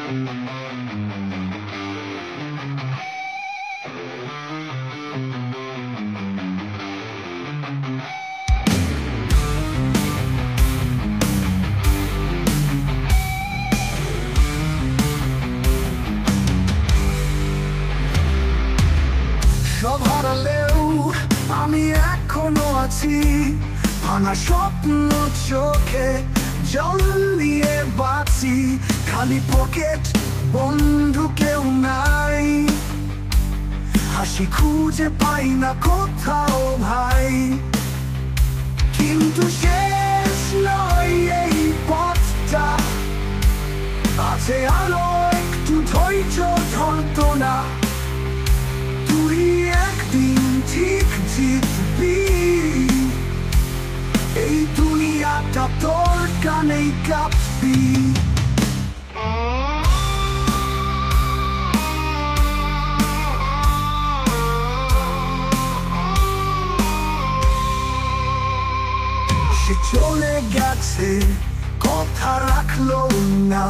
সব হারালেও আমি এখনো আছি, ভাঙা স্বপ্ন চোখে জল নিয়ে বাঁচি। খালি পকেট, বন্ধু কেউ নাই, হাসি খুঁজে পাই না কোথাও ভাই। কিন্তু শেষ নয় এই পথটা, আছে আরো একটু ধৈর্য ধরতো না। তুই একদিন ঠিক জিতবি, এই দুনিয়াটা তোর কানেই কাঁপবি। সে চলে গেছে, কথা রাখলো না,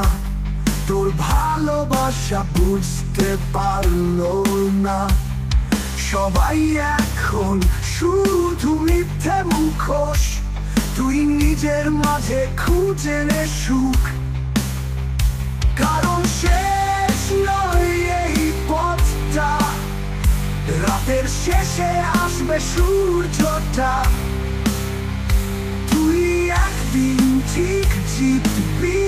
তোর ভালোবাসা বুঝতে পারলো না। সবাই এখন শুধু মিথ্যে মুখোশ, তুই নিজের মাঝে খুঁজে নে সুখ। কারণ শেষ নয় এই পথটা, রাতের শেষে আসবে সূর্যটা। তুই একদিন ঠিক জিতবি,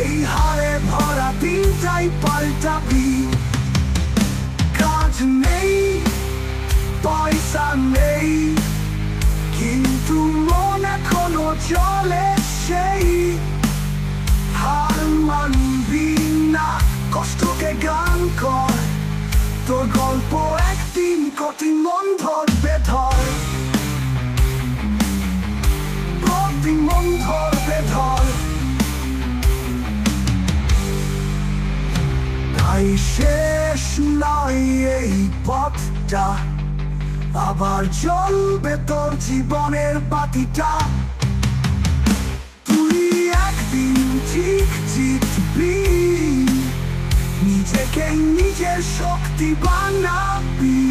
এই হারে ভরা দিনটাই পাল্টাবি। কাজ নেই, পয়সা নেই, কিন্তু মন এখনো চলে সেই। হার মানবি না, কষ্টকে গান কর, তোর গল্প একদিন কঠিন মন ধরবে ধর, কঠিন মন ধরবে ধর। তাই শেষ নয় এই পথটা, আবার জ্বলবে তোর জীবনের বাতিটা। তুই একদিন ঠিক জিতবি, নিজেকে নিজের শক্তি বানাবি।